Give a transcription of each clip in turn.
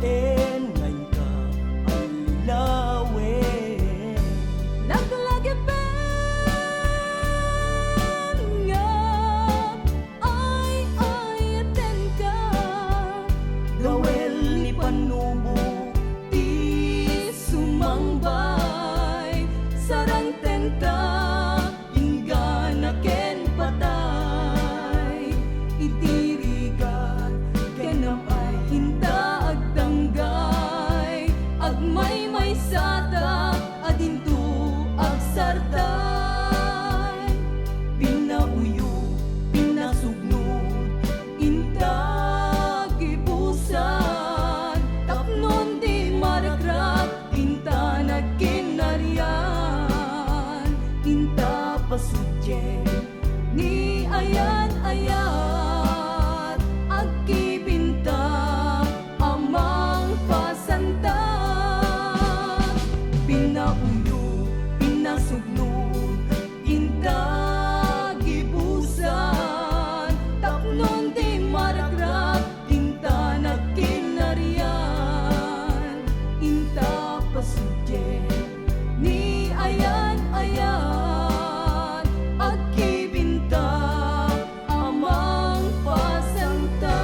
natin ngayon ka ang lilawin. Naglagipin nga ay aten ka. Gawel ni panubo Ti sumangbay sarang tenta ingana ken patay. Itirigat kenam ay hinta agdanggay agmay may sata adinto agsartay. pinauyo, pinasugnod, Inta gibusan tapnon di maragrat inta nagkinaryan inta pasudyen, ni ayat agkibinta amang pasanta. pinauyo, pinasugnod, Inta gibusan tapnon di maragrat inta nagkinaryan inta pasudyen ni ayan agkibinta amang pasanta.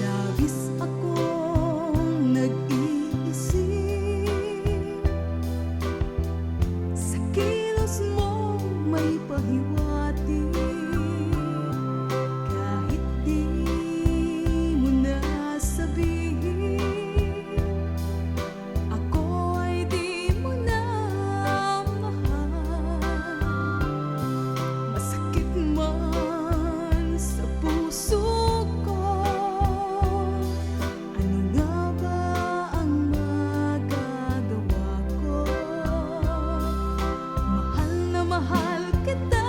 Labis akong nag-iisip sa kilos mo may pahiwati. Kahit di mo na sabihin, ako ay di mo na mahal. Masakit man sa puso ko, ano nga ba ang magagawa ko? Mahal na mahal kita,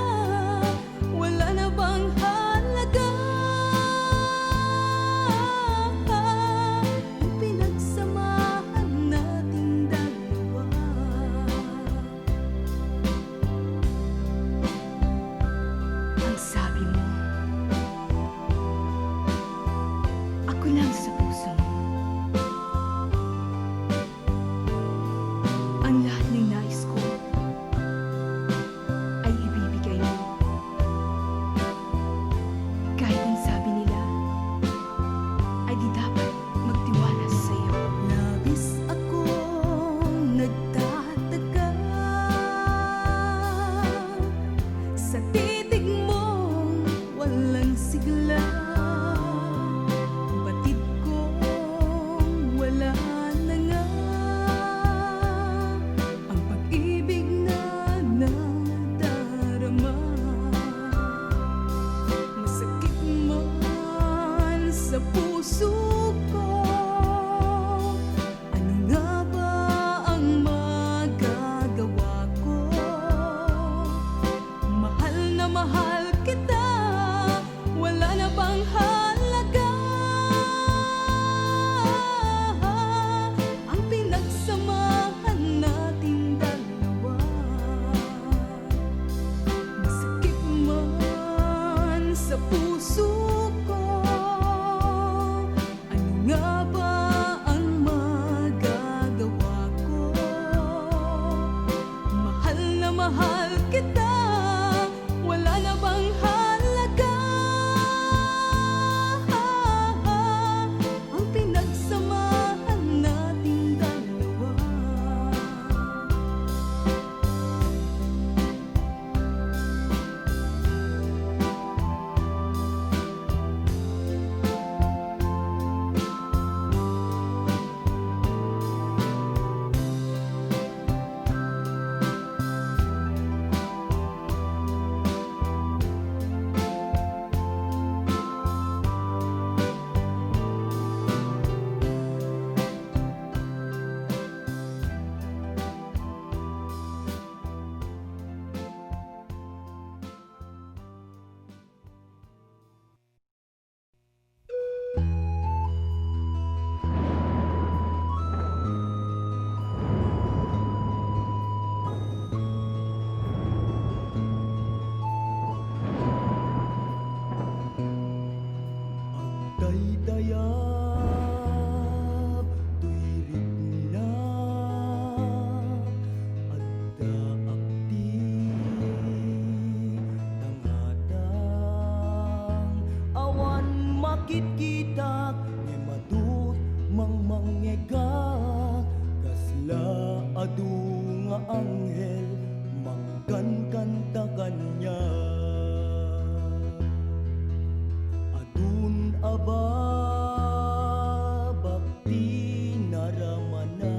wala na bang halaga? Ang pinagsamahan nating dalawa. Ang sabi mo, ako lang sa puso mo. Ang lahat ng nais ko ay ibibigay mo. Kahit ang sabi nila ay di dapat magtiwala sa'yo. Labis akong nagtataka sa titig mong walang sigla. Batid kong wala na nga ang pag-ibig na nadarama. Masakit man sa puso ko, ano nga ba ang magagawa ko? Mahal na kitkitak nga madut mangmangyega kasla adu nga anghel mangkankanta kanya adun aba bakti naramana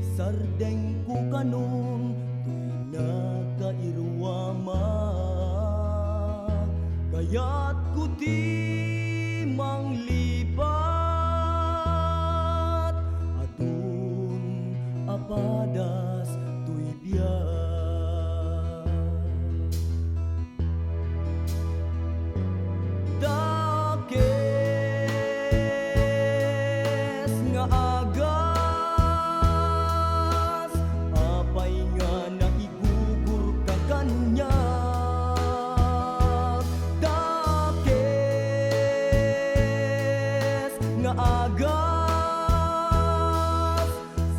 isardeng ko kanon tuy nakairwama kaya't kuti manglipat adun apadas tuy biyak dakes nga agas apay nga naigugur ka kanya dakes nga agas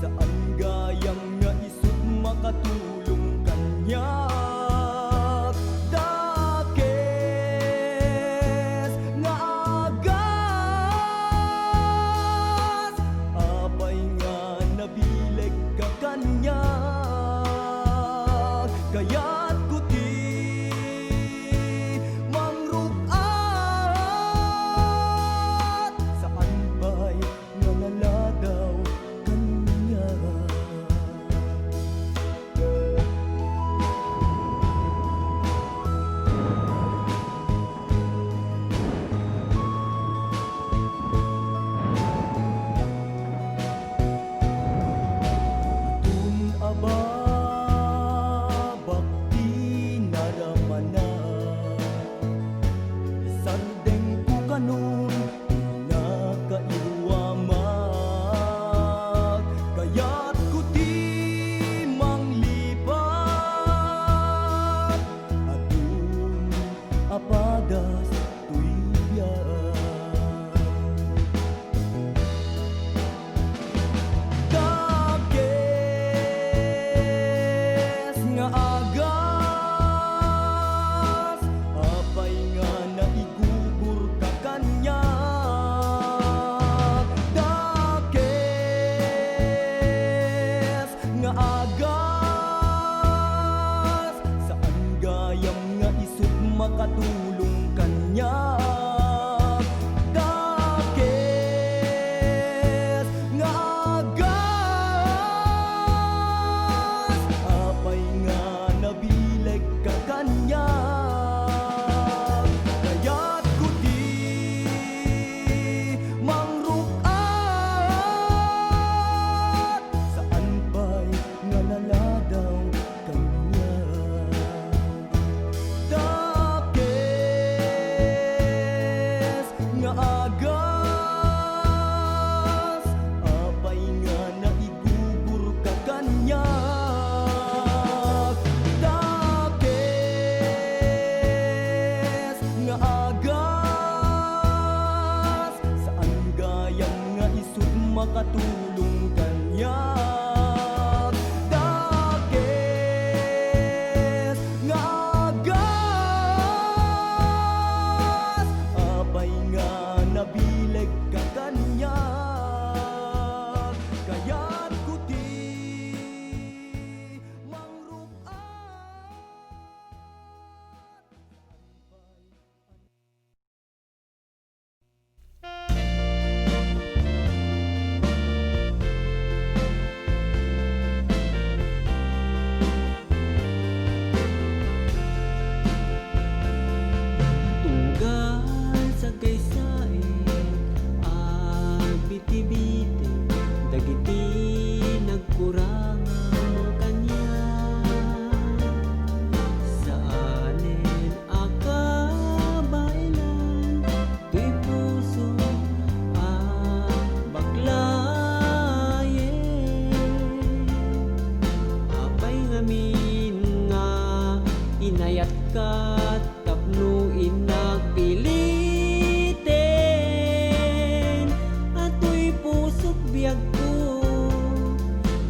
saan gayang nga isut makatulong kanya dakes nga agas apay nga nabileg ka kanya kaya't kuti mangrukat saan ba'y nga naladaw kanya Dun aba bakti naramana isardeng ko kanon nakairwama kaya't kuti manglipat adun apadas tuy biyak dakes nga agas apay nga naigugur ka kanya dakes nga agas saan gayam nga isut makatulong kanya dakes nga agas apay nga nabileg ka kanya kaya't kuti mangrukat saan ba'y nga naladaw kanya dakes nga agas apay nga naigugur ka kanya dakes nga agas saan gayang nga isut makatulong kanya dakes nga agas apay nga nabileg ka kanya kaya't kuti mangrukat Tunggal sa kaysain biti-biti dagiti nagkurangan kanya saanen akabailan tuy puso baklayen apay ngamin nga inayat kat tapno inagpiliten ato'y pusok biyag ko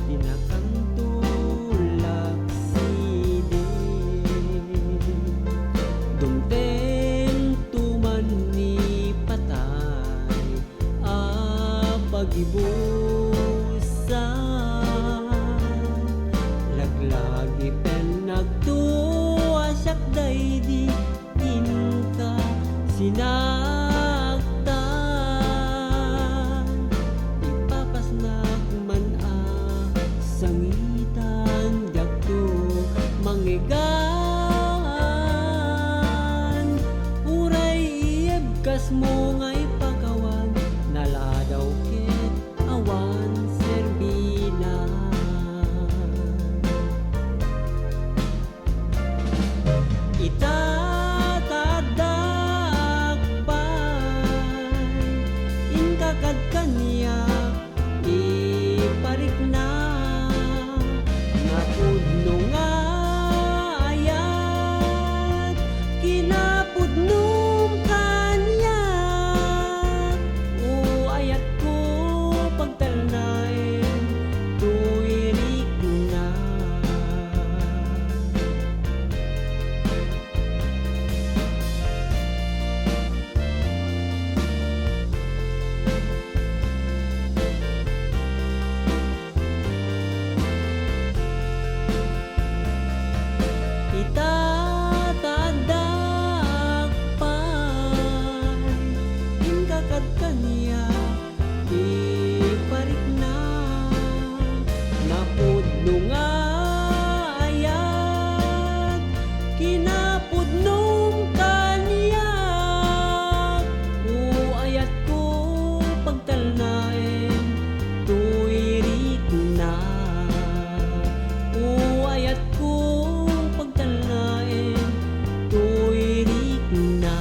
pinakantulak sinin dumteng tuman gibusan laglagi pen nagtuwa siyak daydi inka sinaktan ipapasnak man sangitan jakto manggigan uray iebkas mo ngay pagawan naladaw ket awan serbina itatadakpan inkakad kanya iparik na napudno nga ayat kinapudnom kanya o ayat ko pagtalnain tuwirik na itatadakpan inkakad kanya iparik na napudno nga ayat kinapudnom kanya o ayat ko pagtalnain tuwirik na o ayat ko pagtalnain tuwirik na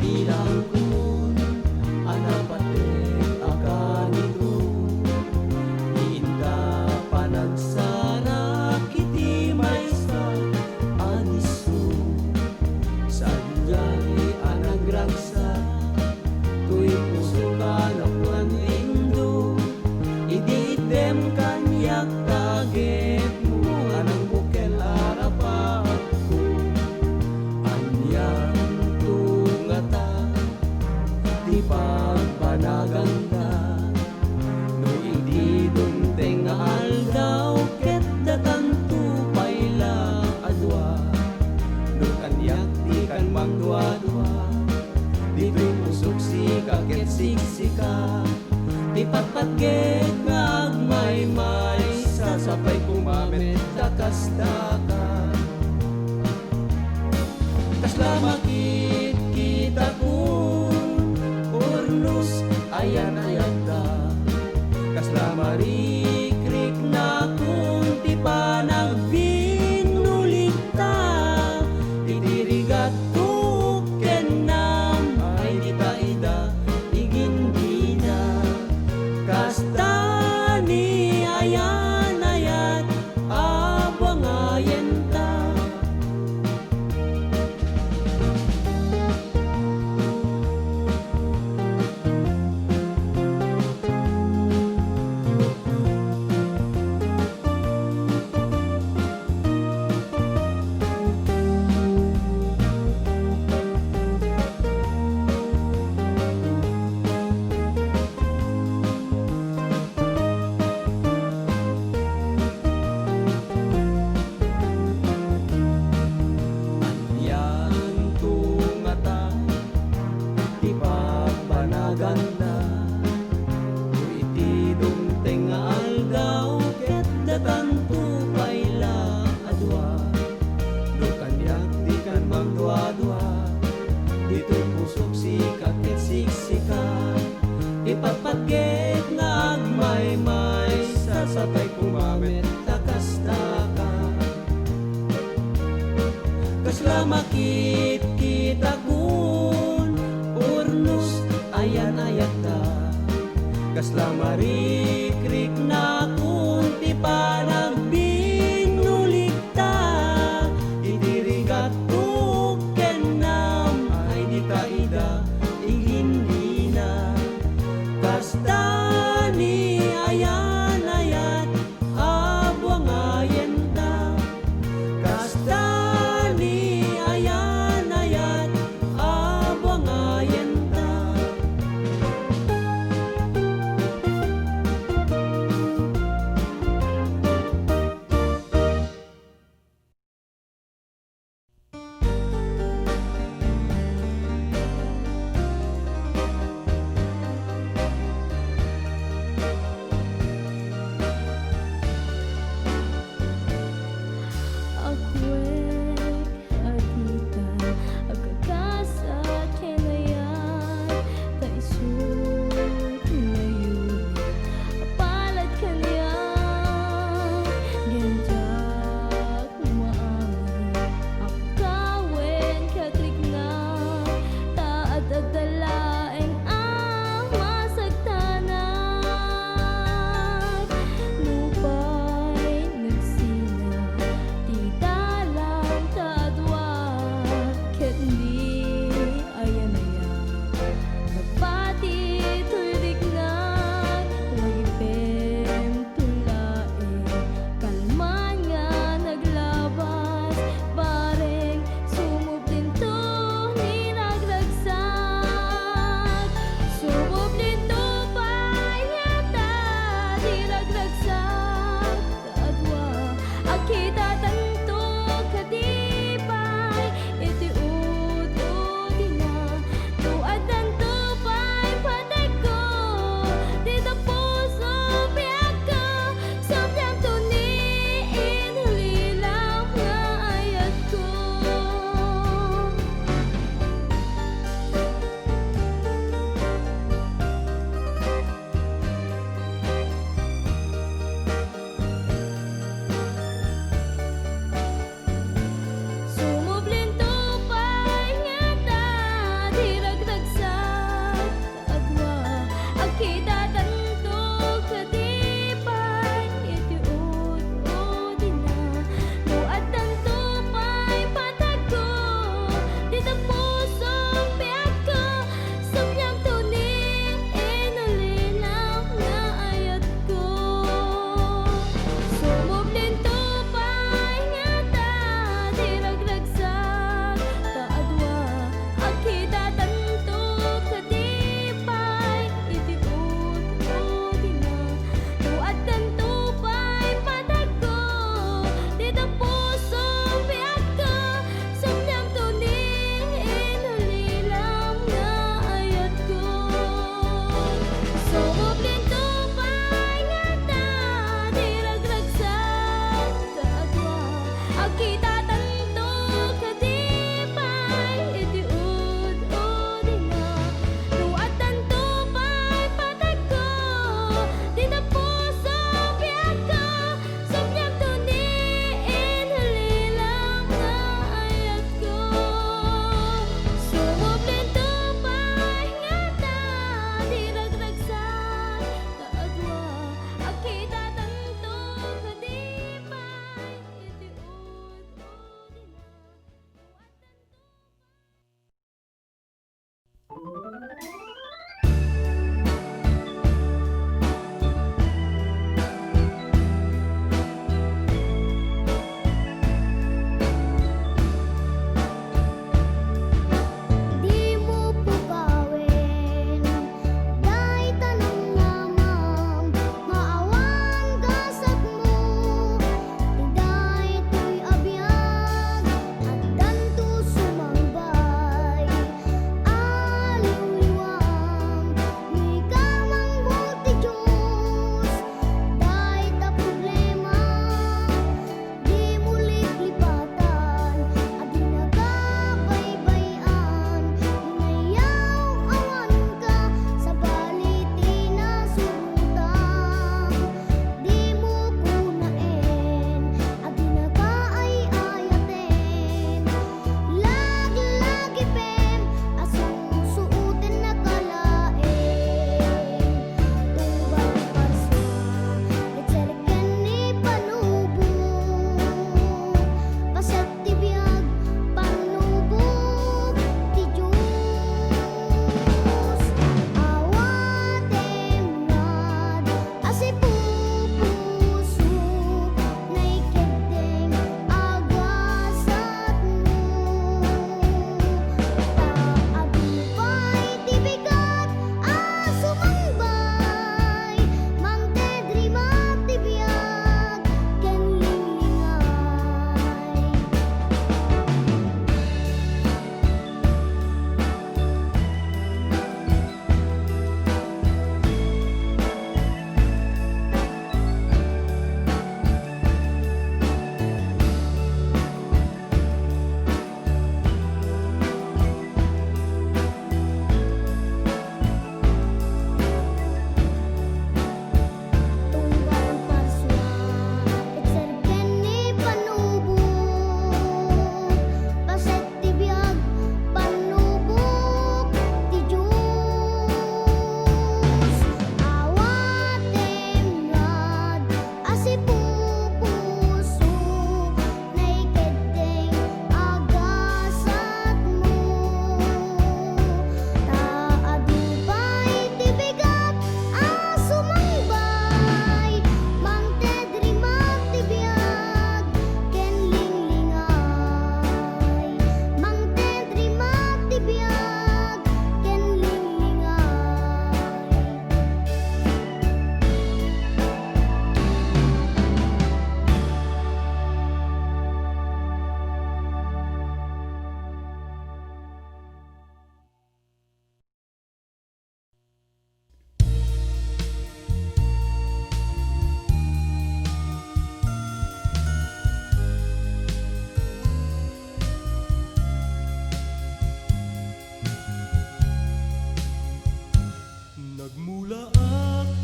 bilang kun anapatek akanito inda panagsara kiti maysa aniso sanyay anagragsa tuy puso kanapuan indo ididem kanyak taget mo anang bukel arapat ko anyang tungata di pagpanaganda no hindi dunteng aldaw ket datan tupayla adwa no kanyak di kan magdwa-dwa dito'y pusok sika ket siksika di patpatget nga agmay-may sasapay kumamit dakas-dakan kasla makit kita kun urnos ayan ayagda kasla marikrik na kun ti panagbinulikta idirigat ko kenam ay di taida igindina kasta ni ayan ayat abangayen ta Ipapagit na agmay-may sasabay kumamit takas-taka kasla makit kita kun urnos ayan ayat ta kasla marikrik na kun ti panagbinulik ta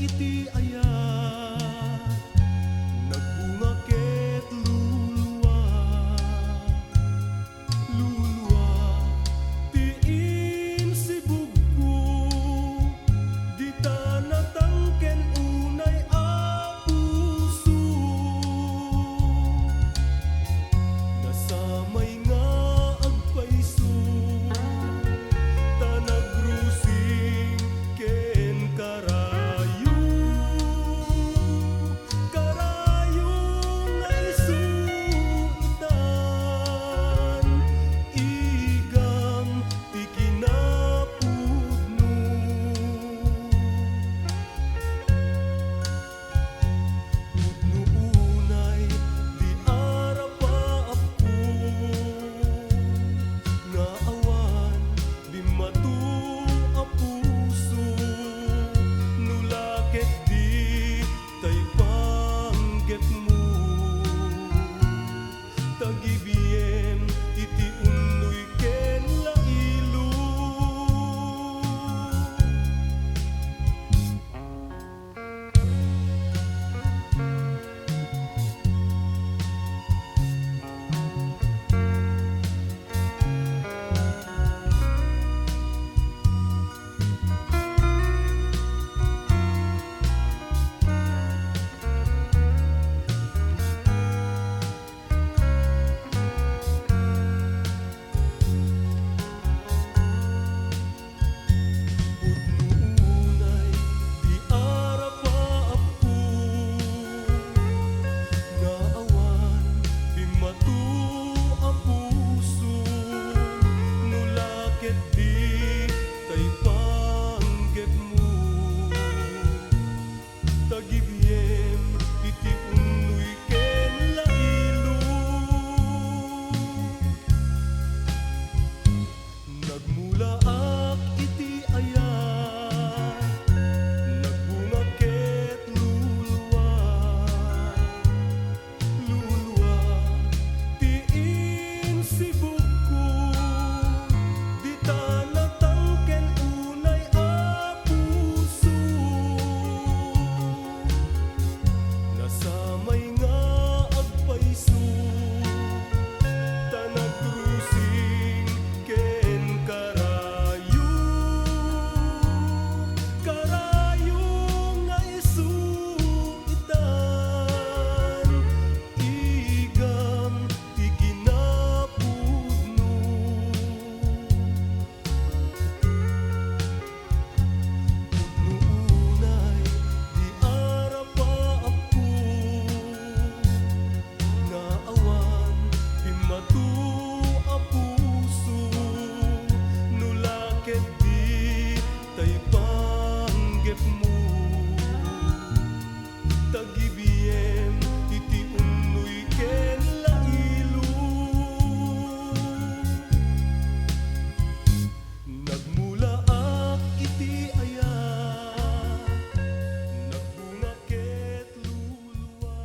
iti ayat, nagbunga ket luluwa, luluwa, tiin si bugko, di ta natangken unay a puso, nasamay nga agpaiso, ta nagrusing ken karayo, karayo nga isuitan, igam ti kinapudno. Nuunay di arapaapko, nga awan bimatu a puso, nulaket di tay panggep mo, tagibiem iti unnoy ken lailo. Unay di arapaapko, nga awan bimatu a puso, nulaket di tay panggep mo, tagibiem iti unnoy ken lailo. Nagmulaak iti ayat, nagbunga ket luluwa, luluwa, tiin si bugko, di ta natangken unay a puso, nasamay nga agpaiso, ta nagrusing ken karayo, karayo nga isuitan, igam ti kinapudno. Nuunay di arapaapko, nga awan bimatu a puso, nulaket di tay panggep mo, tagibiem iti unnoy ken lailo. Nagmulaak iti ayat, nagbunga ket luluwa,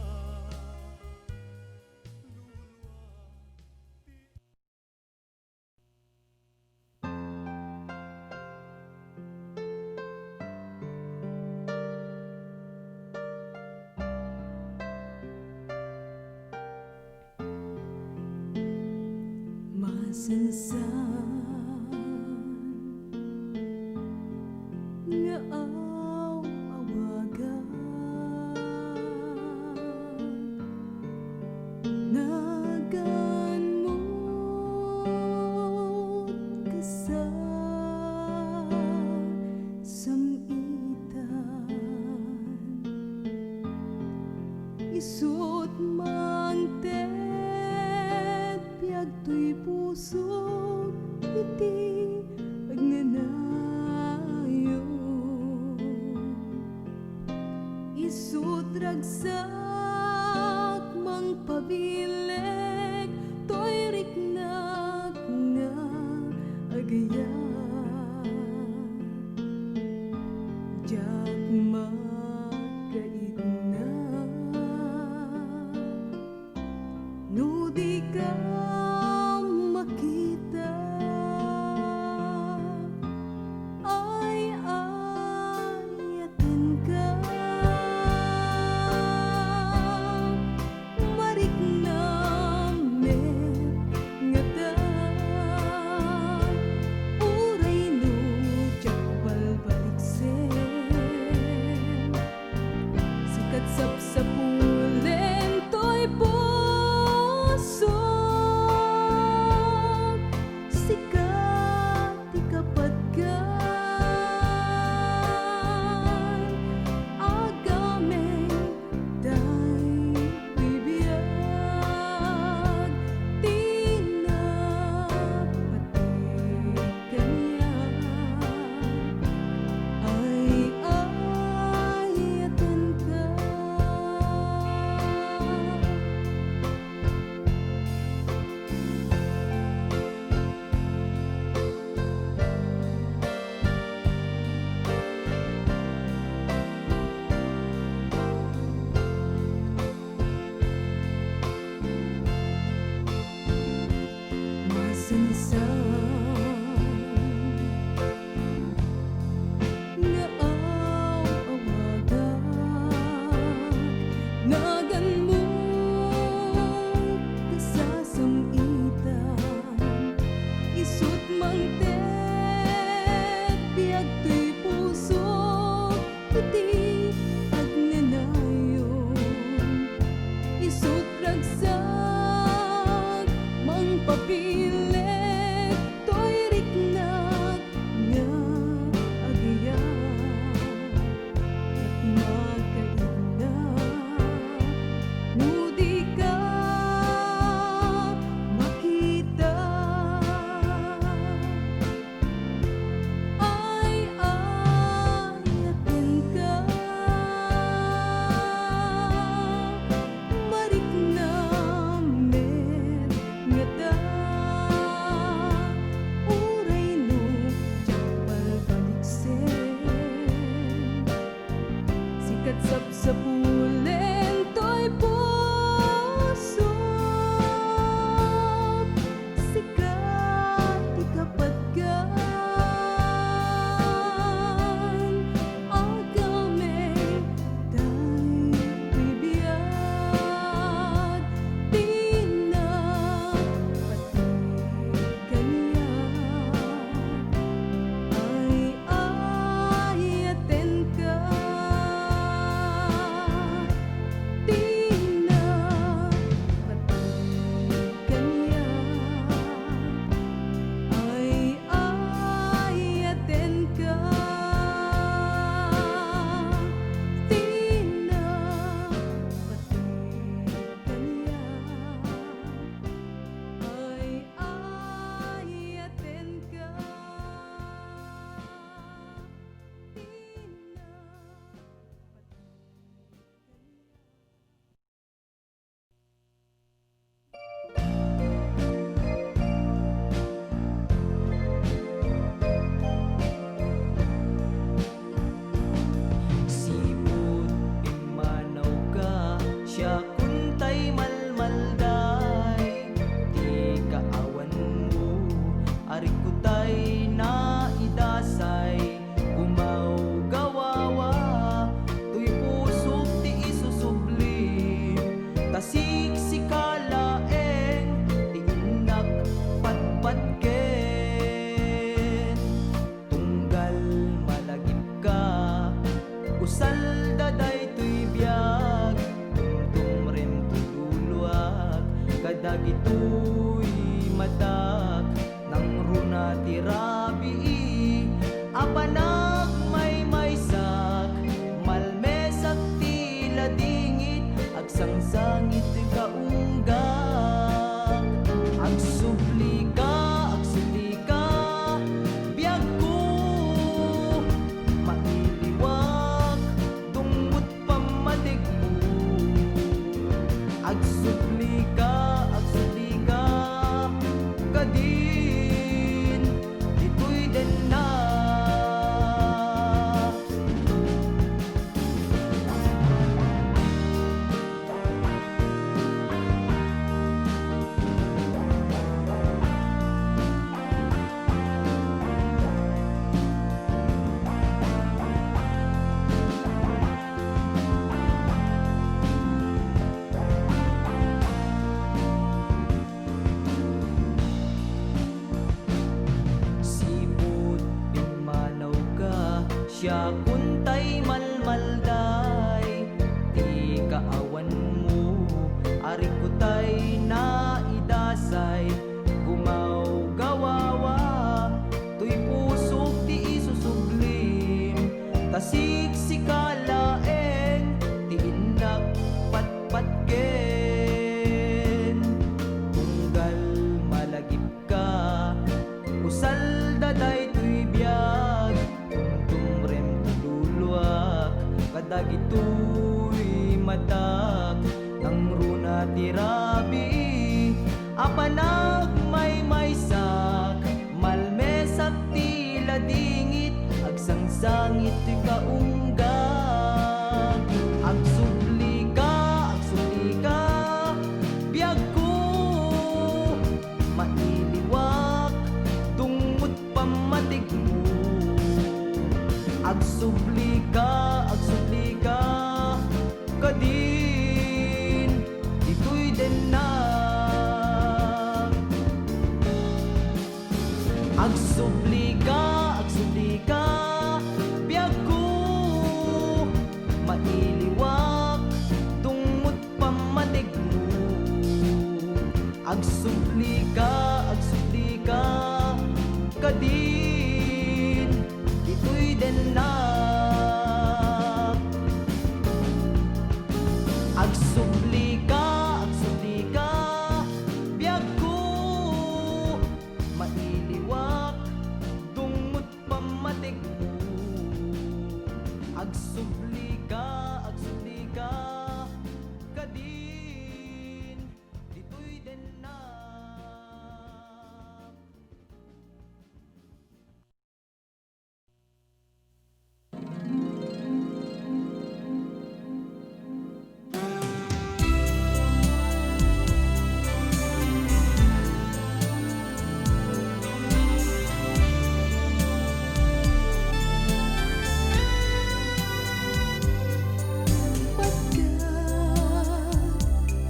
Masansan nga awagan, nagan mo kasa samitan, isut mangted biag tuy puso iti agnanayo, isut ragsak mangpabileg toy riknak nga agaya, jak makaitna no di ka makita, ay ayatan ka Sapsapulin to'y puso, sikat ikapatgan, agameng day bibiyag, tinapati kanya, ay ayatan ka. Masansan nga aw-awagan, nagan mo kasasamitan, isut mangted biag to'y puso, iti agnanayon, isut ragsak mangpapilit to'y riknat nga agyan, ket magkaila ngudi ka makita, ay ayaten ka, mariknamen ngada, uray no japal baliksen, sikat sapsapulin to'y puso, sikat ikapatgan, agameng day bibiyag, tinapati kanya, ay ayaten ka, tinapati kanya, ay ayaten ka, Sipot imanaw ka, siya kuntay malmalday, di kaawan mo, ari kutay na idasay, umaw gawawa, tuy pusok ti isusublim, tasik sikalaeng, ti inak patpatken, tunggal malagip ka, usal daday tuy biag, tumrem tuduluag, kadag ito'y madak, nang runa ti rabii, apanag may maysak, malmesak ti ladingit, agsangsangit ti kaunggak, agsubli ka, biag ko, mailiwag, dungot pamatig mo, agsubli ka, sikalaeng tiinak patpatken tunggal malagip ka usal daday tuy biyag tumrem tululuak kadagitoy matak ang runa tirabi apanag may maysak malmesak tila dingit agsangsangit ti kaungga agsubli ka biyag ko mailiwak tungod pamatig mo agsubli ka kadin ito'y denag agsubli ka biyag ko mailiwak tungod pamatig mo agsubli ka kadin ito'y denag agsubli ka biyag ko mailiwak tungod pamatig mo agsubli ka kadin dito'y denag.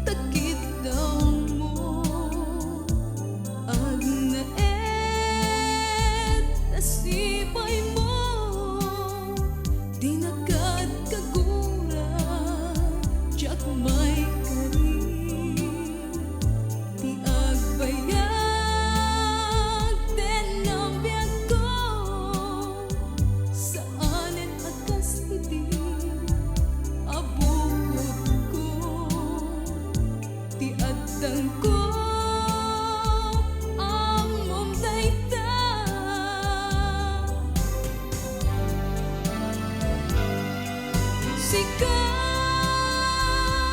Takit daw mo agnaet nasipay mo di nakad kagura tiyak may kari ti agbayag den ang biyag ko saanen akas iti abukod ko ti addang ko ang mumdayta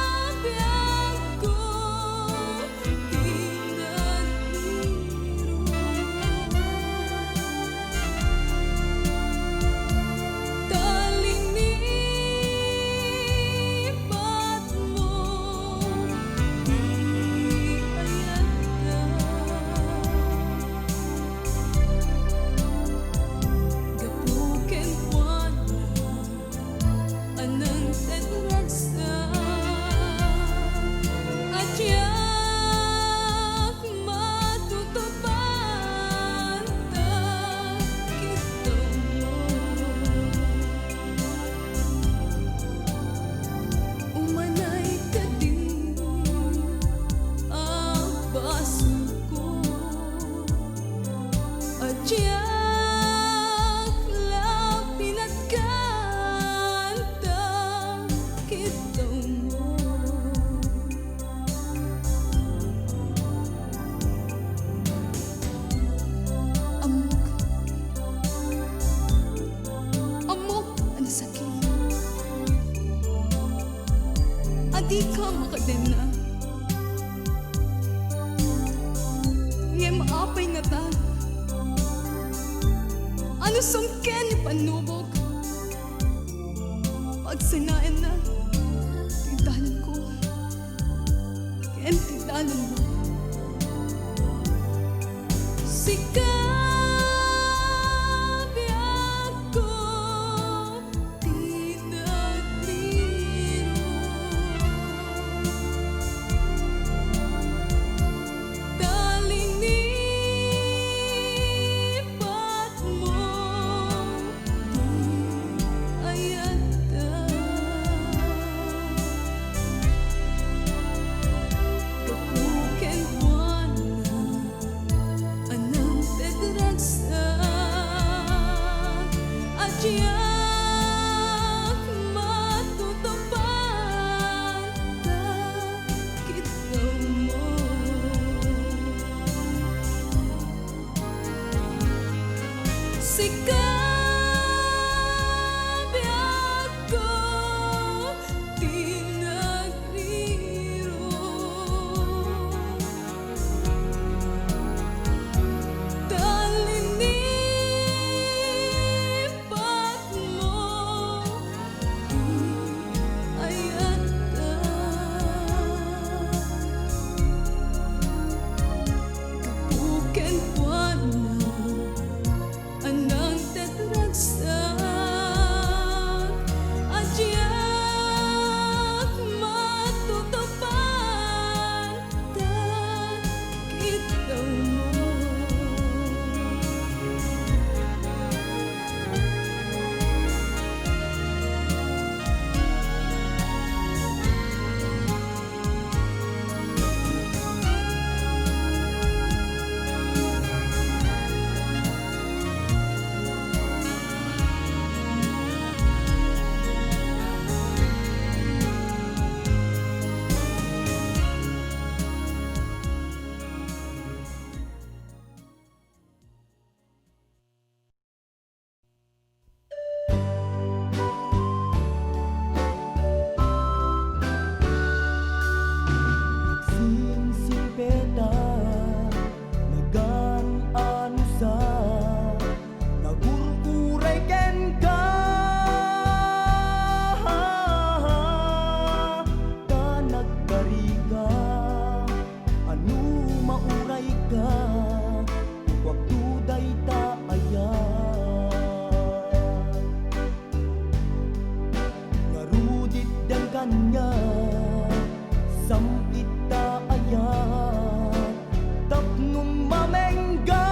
sikabiyag ko tinadiro talinipat mo di ayat gapuken wala anang tenragsa at yak matutupan kita mo umanay ka din ang baso ko at yak lapinat kanta kita mo amok ang sakit adi ka makadena ngayon maapay nga ta ano sungken ni panubog pagsanain na tindahan ko kayan tindahan mo sikabiyag ko tinadiro talinipat mo di ayata kapuken kanya sampita ayat tapnong mamengga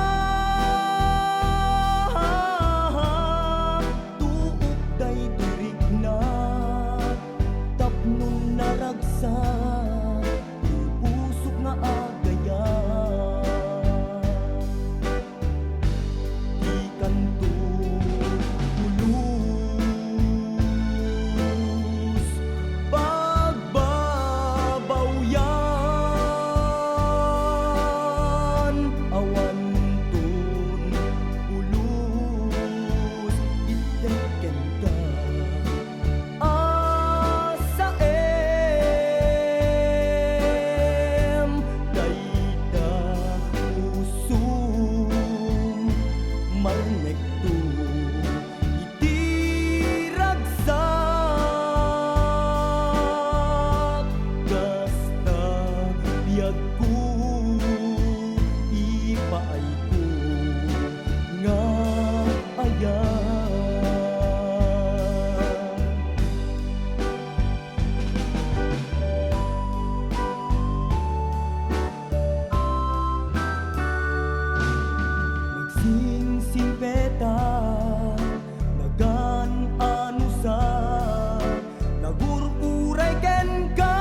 tuok day dirik na tapnong naragsa pusok nga agaya di kanto ulus pagbabawyan awan tun ulus iteken ka asa dayda usum marnek tu itiragsak gasta biag ko ipaay ko nga ayan nagsingsing peta nagan anusa nagururay ken ka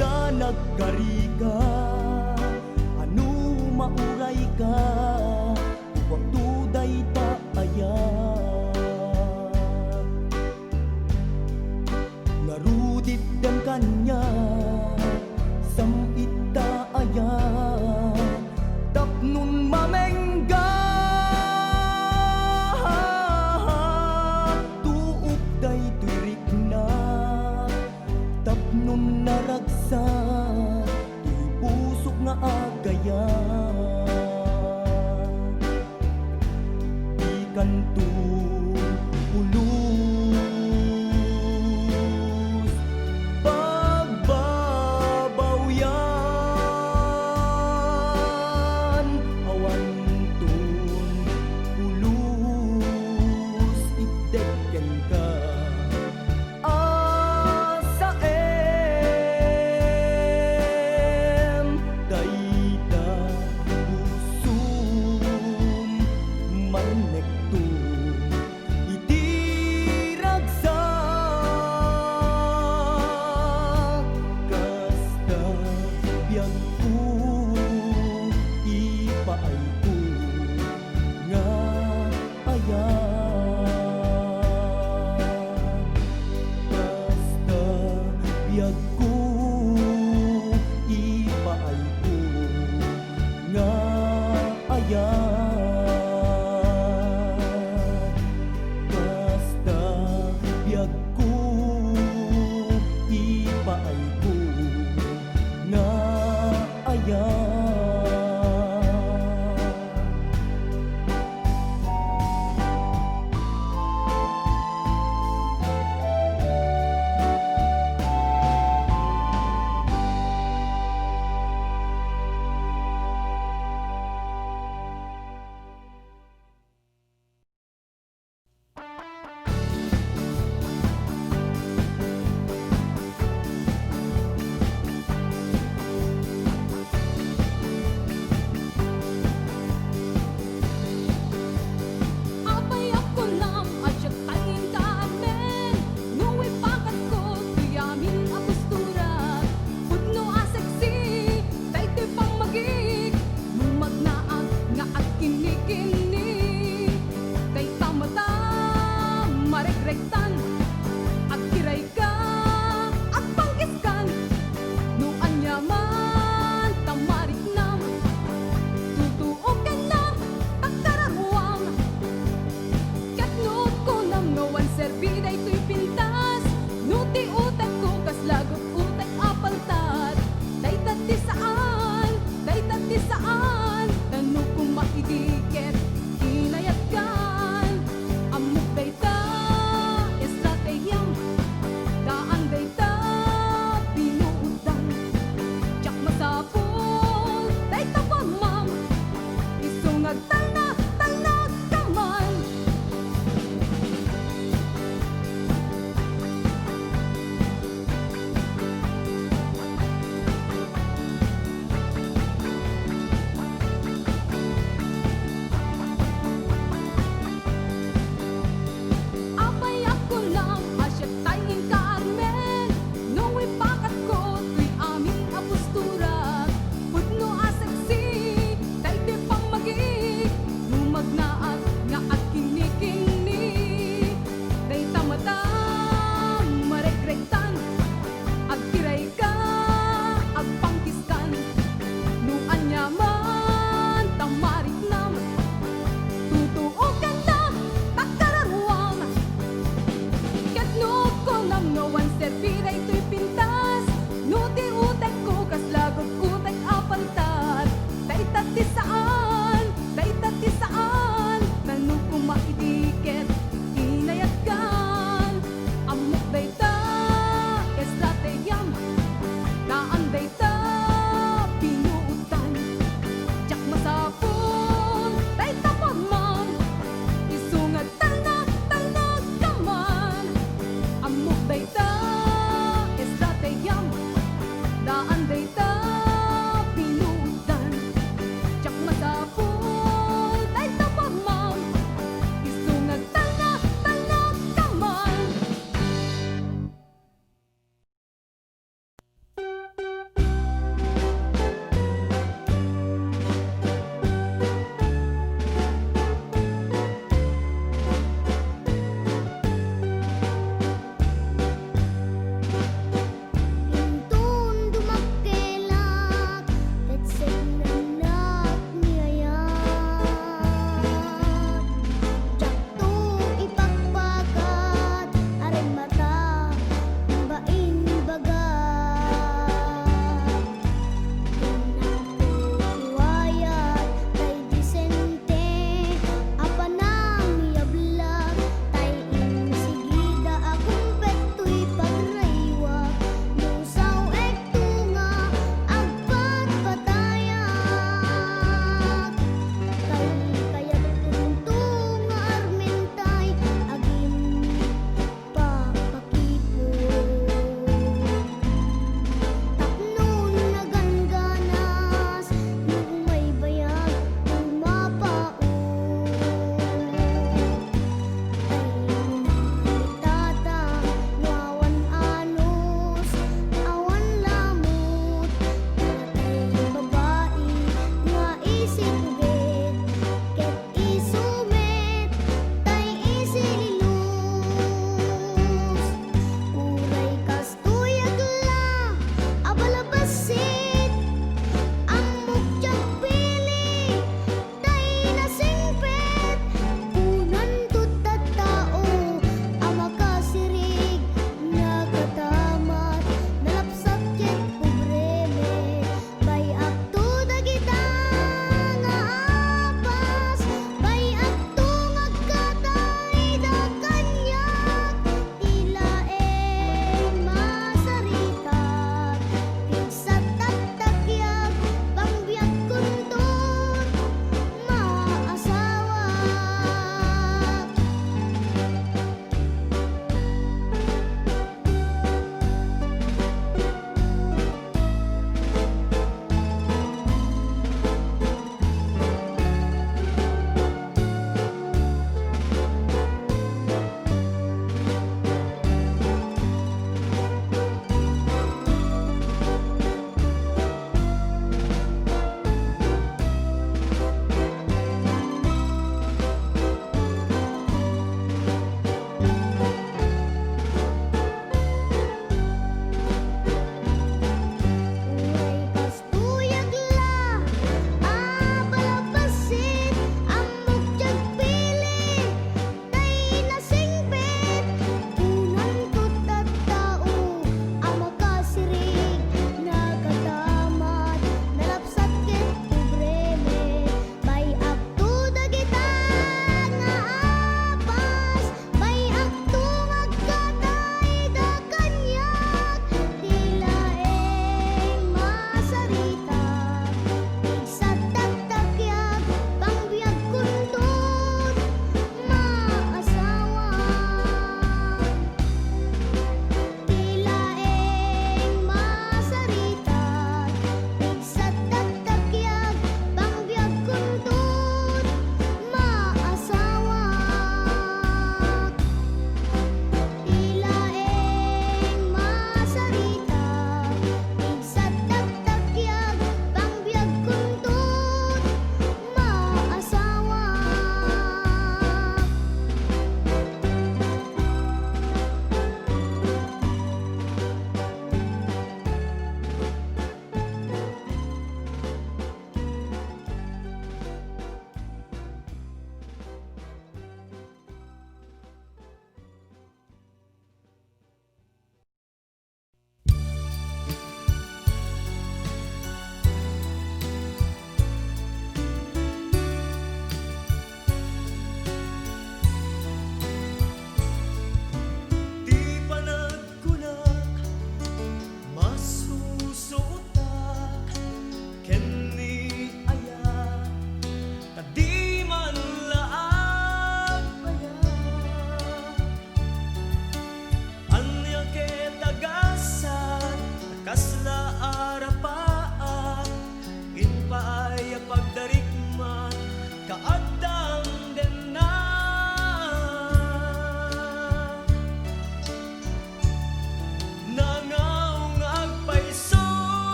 da nagkarika anu mauray ka waktu day ta ayan narudit dan kanya sampita ayan tapnun mamengga tuok day turik na tapnun naragsa tuy pusok nga agaya di kanto ulus pagbabawyan awan tun ulus iteken ka asa dayda usum marnek tu iti di ket